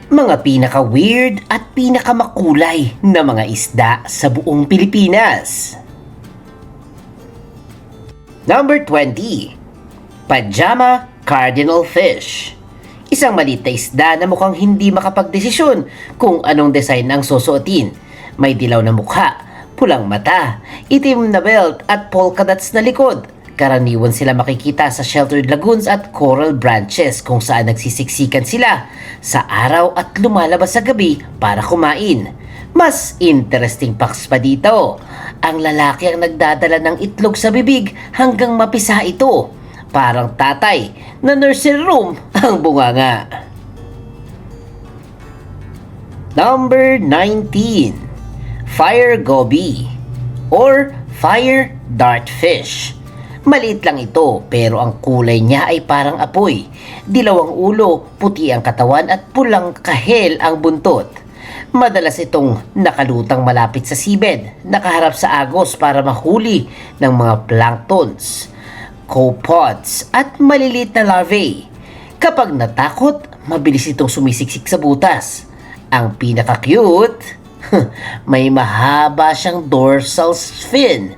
Mga pinaka-weird at pinakamakulay na mga isda sa buong Pilipinas. Number 20. Pajama Cardinal Fish. Isang maliit na isda na mukhang hindi makapagdesisyon kung anong design ang susuotin. May dilaw na mukha, pulang mata, itim na belt at polka dots na likod. Karaniwan sila makikita sa sheltered lagoons at coral branches kung saan nagsisiksikan sila sa araw at lumalabas sa gabi para kumain. Mas interesting facts pa dito, ang lalaki ang nagdadala ng itlog sa bibig hanggang mapisa ito. Parang tatay na nursery room ang bunganga. Number 19. Fire goby or fire dartfish. Maliit lang ito pero ang kulay niya ay parang apoy. Dilaw ang ulo, puti ang katawan at pulang kahel ang buntot. Madalas itong nakalutang malapit sa seabed, nakaharap sa agos para mahuli ng mga planktons, copepods at maliliit na larvae. Kapag natakot, mabilis itong sumisiksik sa butas. Ang pinaka-cute, may mahaba siyang dorsal fin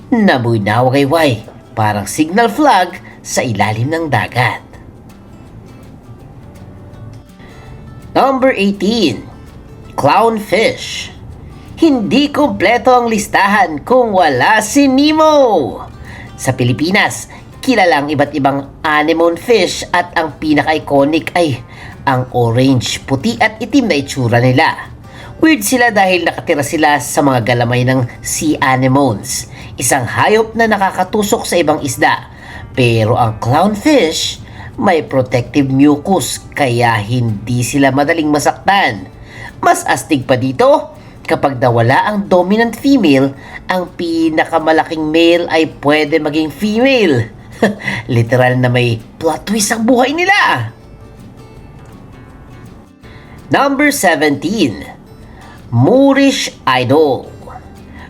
na muy nawagayway. Parang signal flag sa ilalim ng dagat. Number 18. Clownfish. Hindi kumpleto ang listahan kung wala si Nemo. Sa Pilipinas, kilala ang iba't ibang anemone fish at ang pinaka-iconic ay ang orange, puti at itim na itsura nila. Weird sila dahil nakatira sila sa mga galamay ng sea anemones, isang hayop na nakakatusok sa ibang isda. Pero ang clownfish may protective mucus kaya hindi sila madaling masaktan. Mas astig pa dito, kapag nawala ang dominant female, ang pinakamalaking male ay pwede maging female. Literal na may plot twist ang buhay nila. Number 17. Moorish Idol.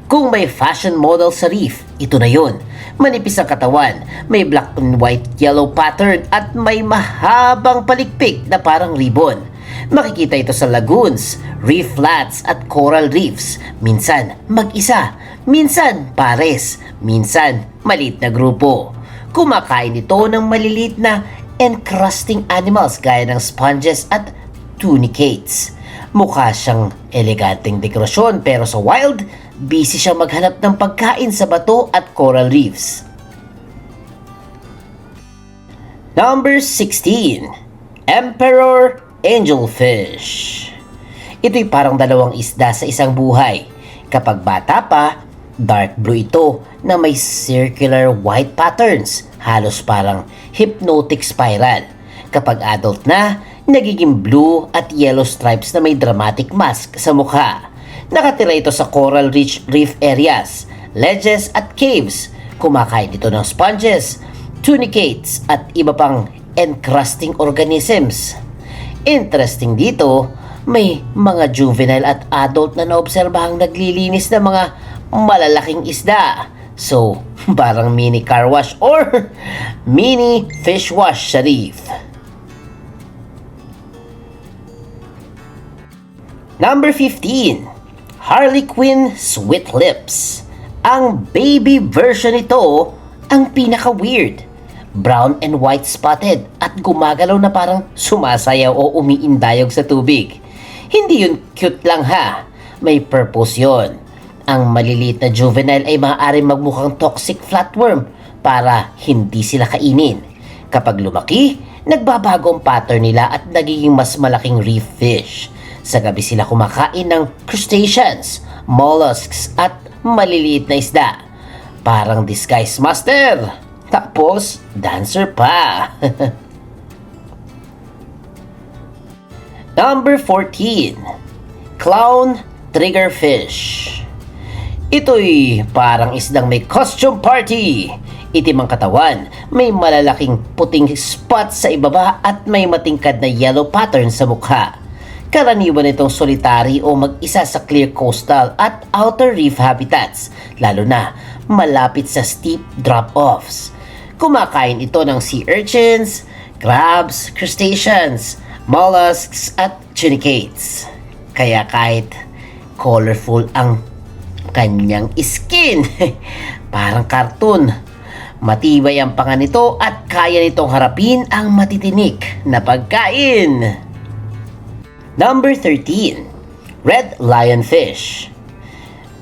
Kung may fashion model sa reef, ito na yun. Manipis ang katawan, may black and white yellow pattern at may mahabang palikpik na parang ribbon. Makikita ito sa lagoons, reef flats at coral reefs. Minsan mag-isa, minsan pares, minsan maliit na grupo. Kumakain ito ng maliliit na encrusting animals gaya ng sponges at tunicates. Mukha siyang eleganteng dekorasyon pero sa wild, busy siyang maghanap ng pagkain sa bato at coral reefs. Number 16. Emperor Angelfish. Ito'y parang dalawang isda sa isang buhay. Kapag bata pa, dark blue ito na may circular white patterns, halos parang hypnotic spiral. Kapag adult na, nagiging blue at yellow stripes na may dramatic mask sa mukha. Nakatira ito sa coral rich reef areas, ledges at caves. Kumakain ito ng sponges, tunicates at iba pang encrusting organisms. Interesting dito, may mga juvenile at adult na naobserbahang naglilinis ng mga malalaking isda. So, parang mini car wash or mini fish wash sa reef. Number 15. Harlequin Sweet Lips. Ang baby version nito ang pinaka-weird. Brown and white spotted at gumagalaw na parang sumasayaw o umiindayog sa tubig. Hindi yun cute lang ha, may purpose yun. Ang maliliit na juvenile ay maaaring magmukhang toxic flatworm para hindi sila kainin. Kapag lumaki, nagbabago ang pattern nila at nagiging mas malaking reef fish. Sa gabi sila kumakain ng crustaceans, mollusks at maliliit na isda. Parang disguise master. Tapos, dancer pa. Number 14. Clown Triggerfish. Ito'y parang isdang may costume party. Itim ang katawan, may malalaking puting spots sa ibaba at may matingkad na yellow pattern sa mukha. Karaniwan itong solitary o mag-isa sa clear coastal at outer reef habitats, lalo na malapit sa steep drop-offs. Kumakain ito ng sea urchins, crabs, crustaceans, mollusks at tunicates. Kaya kahit colorful ang kanyang skin, parang karton, matibay ang panga nito at kaya nitong harapin ang matitinik na pagkain. Number 13. Red lionfish.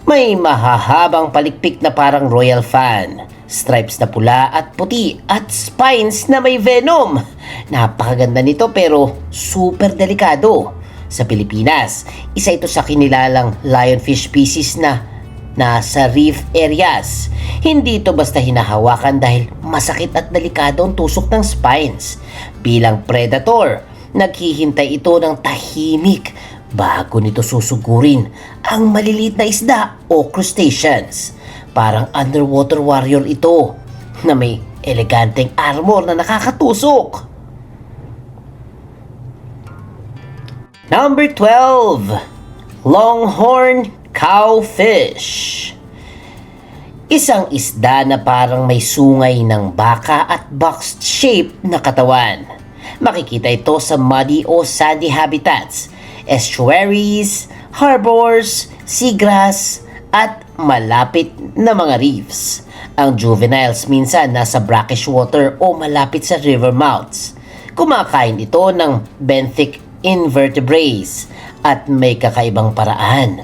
May mahahabang palikpik na parang royal fan, stripes na pula at puti at spines na may venom. Napakaganda nito pero super delikado. Sa Pilipinas, isa ito sa kinilalang lionfish species na nasa reef areas. Hindi ito basta hinahawakan dahil masakit at delikado ang tusok ng spines. Bilang predator, naghihintay ito ng tahimik bago nito susugurin ang maliliit na isda o crustaceans. Parang underwater warrior ito na may eleganteng armor na nakakatusok. Number 12. Longhorn cowfish. Isang isda na parang may sungay ng baka at box-shaped na katawan. Makikita ito sa muddy o sandy habitats, estuaries, harbors, seagrass, at malapit na mga reefs. Ang juveniles minsan nasa brackish water o malapit sa river mouths. Kumakain ito ng benthic invertebrates at may kakaibang paraan.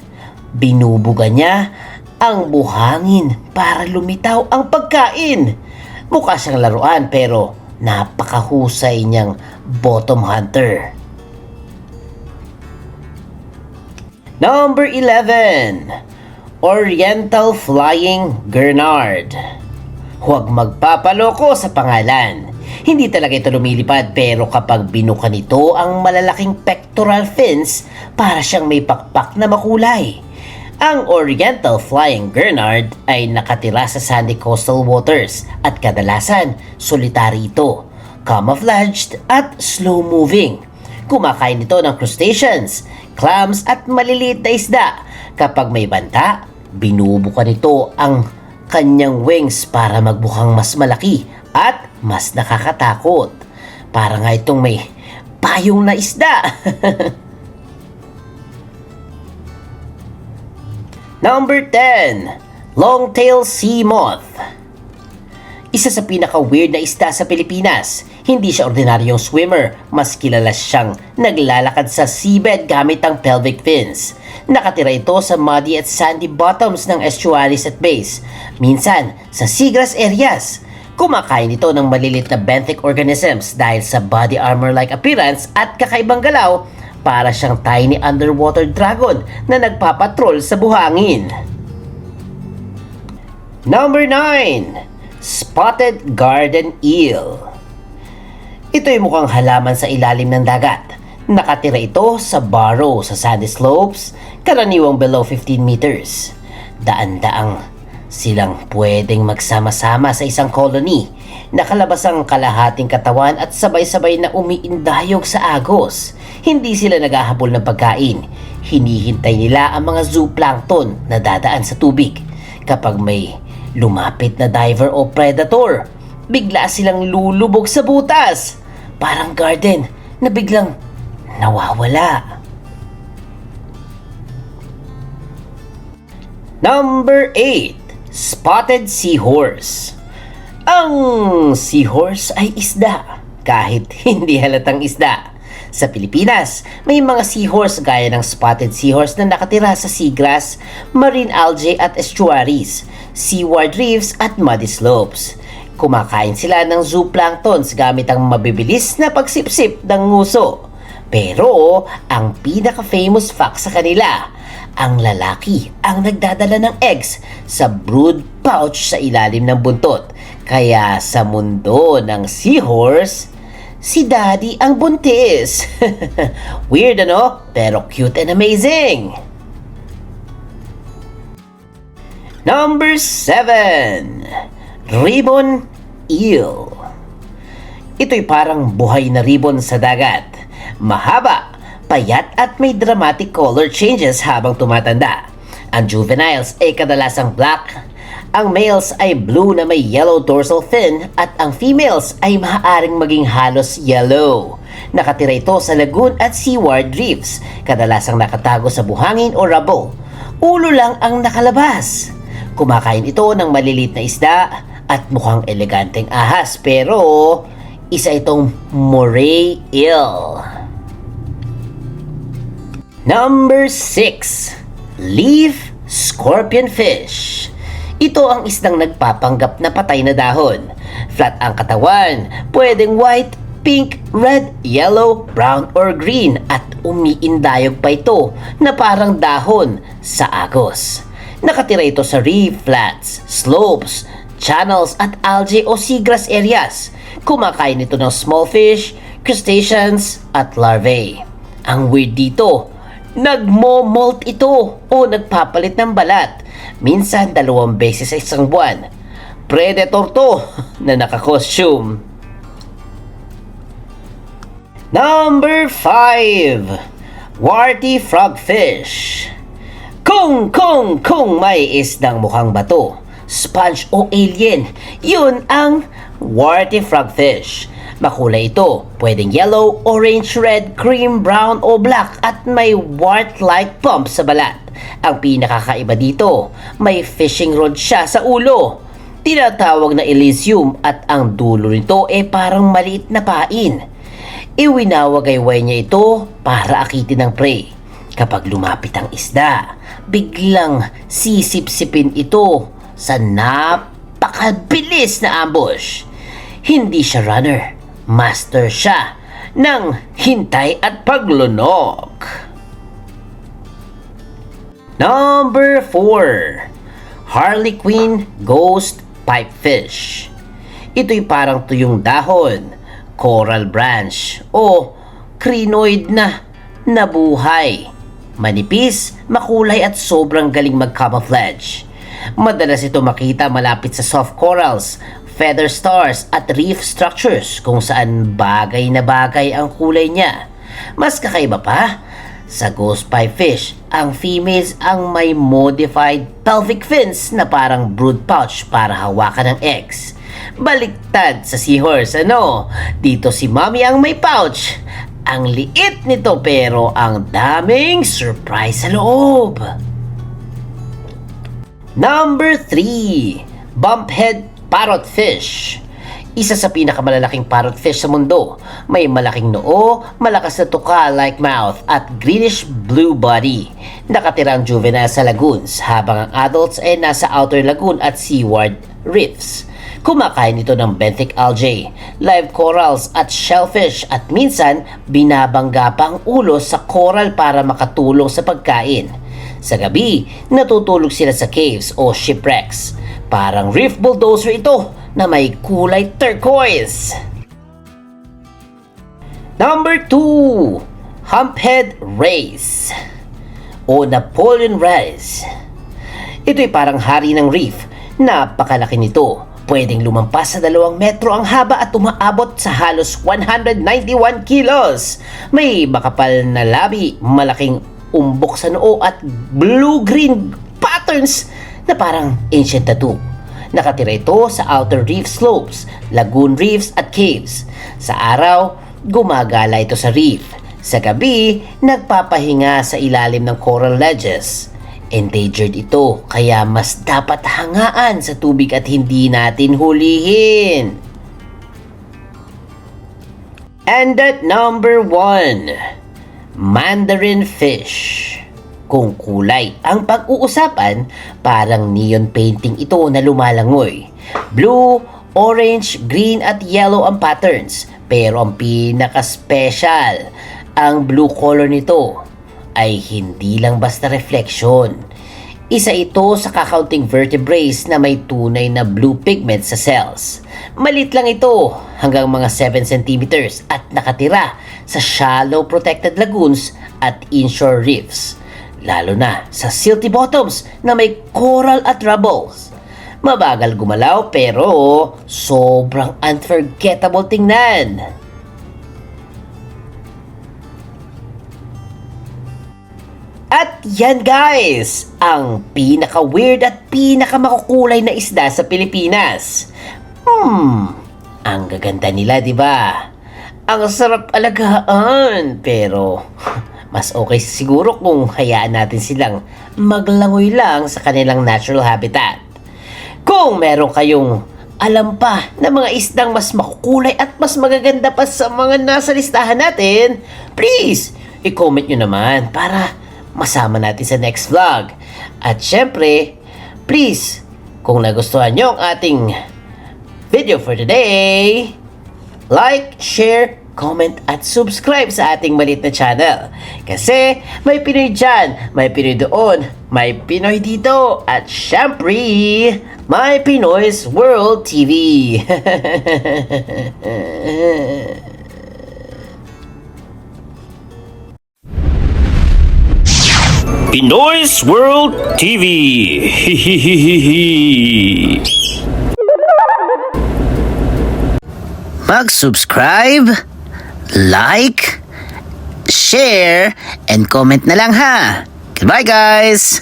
Binubuga niya ang buhangin para lumitaw ang pagkain. Mukha siyang laruan pero napakahusay niyang bottom hunter. Number 11. Oriental Flying Gurnard. Huwag magpapaloko sa pangalan. Hindi talaga ito lumilipad pero kapag binuka nito ang malalaking pectoral fins, para siyang may pakpak na makulay. Ang Oriental Flying Gurnard ay nakatira sa sandy coastal waters at kadalasan solitary ito, camouflaged at slow-moving. Kumakain ito ng crustaceans, clams at maliliit na isda. Kapag may banta, binubuka nito ang kanyang wings para magbukhang mas malaki at mas nakakatakot. Para nga itong may payong na isda. Number 10. Longtail sea moth. Isa sa pinaka-weird na isda sa Pilipinas. Hindi siya ordinaryong swimmer, mas kilala siyang naglalakad sa seabed gamit ang pelvic fins. Nakatira ito sa muddy at sandy bottoms ng estuaries at bays, minsan sa seagrass areas. Kumakain ito ng malilit na benthic organisms dahil sa body armor-like appearance at kakaibang galaw. Para siyang tiny underwater dragon na nagpapatrol sa buhangin. Number 9. Spotted garden eel. Ito'y mukhang halaman sa ilalim ng dagat. Nakatira ito sa burrow sa sandy slopes, karaniwang below 15 meters. Daan-daang silang pwedeng magsama-sama sa isang colony. Nakalabas ang kalahating katawan at sabay-sabay na umiindayog sa agos. Hindi sila naghahabol ng pagkain. Hinihintay nila ang mga zooplankton na dadaan sa tubig. Kapag may lumapit na diver o predator, bigla silang lulubog sa butas. Parang garden na biglang nawawala. Number 8. Spotted seahorse. Ang seahorse ay isda, kahit hindi halatang isda. Sa Pilipinas, may mga seahorse gaya ng spotted seahorse na nakatira sa seagrass, marine algae at estuaries, seaward reefs at muddy slopes. Kumakain sila ng zooplanktons gamit ang mabibilis na pagsipsip ng nguso. Pero ang pinaka-famous fact sa kanila, ang lalaki ang nagdadala ng eggs sa brood pouch sa ilalim ng buntot. Kaya sa mundo ng seahorse, si Daddy ang buntis. Weird ano? Pero cute and amazing. Number 7. Ribbon eel. Ito'y parang buhay na ribbon sa dagat. Mahaba, payat at may dramatic color changes habang tumatanda. Ang juveniles ay kadalasang black. Ang males ay blue na may yellow dorsal fin at ang females ay maaaring maging halos yellow. Nakatira ito sa lagoon at seaward reefs, kadalasang nakatago sa buhangin o rubble. Ulo lang ang nakalabas. Kumakain ito ng malilit na isda at mukhang eleganteng ahas, pero isa itong moray eel. Number 6. Leaf scorpionfish. Ito ang isdang nagpapanggap na patay na dahon. Flat ang katawan, pwedeng white, pink, red, yellow, brown, or green, at umiindayog pa ito na parang dahon sa agos. Nakatira ito sa reef flats, slopes, channels at algae o seagrass areas. Kumakain ito ng small fish, crustaceans at larvae. Ang weird dito, nagmo-molt ito o nagpapalit ng balat, minsan 2 beses sa isang buwan. Predator to na naka-costume. Number 5. Warty frogfish. Kung may isdang mukhang bato, sponge o alien, yun ang warty frogfish. Makulay ito, pwedeng yellow, orange, red, cream, brown o black, at may wart-like pump sa balat. Ang pinakakaiba dito, may fishing rod siya sa ulo. Tinatawag na elysium, at ang dulo nito ay parang maliit na pain. Iwinawagayway niya ito para akitin ng prey. Kapag lumapit ang isda, biglang sisipsipin ito sa napakabilis na ambush. Hindi siya runner, master siya ng hintay at paglunok. Number 4. Harlequin ghost pipefish. Ito'y parang tuyong dahon, coral branch o crinoid na nabuhay. Manipis, makulay at sobrang galing mag-camouflage. Madalas ito makita malapit sa soft corals, feather stars at reef structures kung saan bagay na bagay ang kulay niya. Mas kakaiba pa, sa ghost pipefish, ang females ang may modified pelvic fins na parang brood pouch para hawakan ng eggs. Baliktad sa seahorse, ano? Dito si mommy ang may pouch. Ang liit nito pero ang daming surprise sa loob. Number 3. Bumphead parrotfish. Isa sa pinakamalalaking parrotfish sa mundo. May malaking noo, malakas na tuka like mouth at greenish blue body. Nakatira ang juvenile sa lagoons habang ang adults ay nasa outer lagoon at seaward reefs. Kumakain ito ng benthic algae, live corals at shellfish, at minsan binabangga pa ang ulo sa coral para makatulong sa pagkain. Sa gabi, natutulog sila sa caves o shipwrecks. Parang reef bulldozer ito na may kulay turquoise. Number 2. Humphead rays o Napoleon rays. Ito'y parang hari ng reef. Napakalaki nito. Pwedeng lumampas sa 2 metro ang haba at umaabot sa halos 191 kilos. May makapal na labi, malaking umbok sa noo at blue-green patterns na parang ancient tattoo. Nakatira ito sa outer reef slopes, lagoon reefs at caves. Sa araw, gumagala ito sa reef. Sa gabi, nagpapahinga sa ilalim ng coral ledges. Endangered ito, kaya mas dapat hangaan sa tubig at hindi natin hulihin. And at number 1, mandarin fish. Kung kulay ang pag-uusapan, parang neon painting ito na lumalangoy. Blue, orange, green at yellow ang patterns. Pero ang pinaka-special, ang blue color nito ay hindi lang basta reflection. Isa ito sa kakaunting vertebrates na may tunay na blue pigment sa cells. Malit lang ito, hanggang mga 7 centimeters, at nakatira sa shallow protected lagoons at inshore reefs. Lalo na sa silty bottoms na may coral at rubbles. Mabagal gumalaw pero sobrang unforgettable tingnan. At yan guys, ang pinaka-weird at pinaka-makukulay na isda sa Pilipinas. Ang gaganda nila, di ba? ang sarap alagaan. Pero mas okay siguro kung hayaan natin silang maglangoy lang sa kanilang natural habitat. Kung meron kayong alam pa na mga isdang mas makukulay at mas magaganda pa sa mga nasa listahan natin, please, i-comment nyo naman para masama natin sa next vlog. At syempre, please, kung nagustuhan nyo ang ating video for today, like, share, comment at subscribe sa ating maliit na channel. Kasi may Pinoy dyan, may Pinoy doon, may Pinoy dito, at syempre, may Pinoy's World TV. Pinoy's World TV. Mag-subscribe, like, share, and comment na lang ha. Goodbye guys!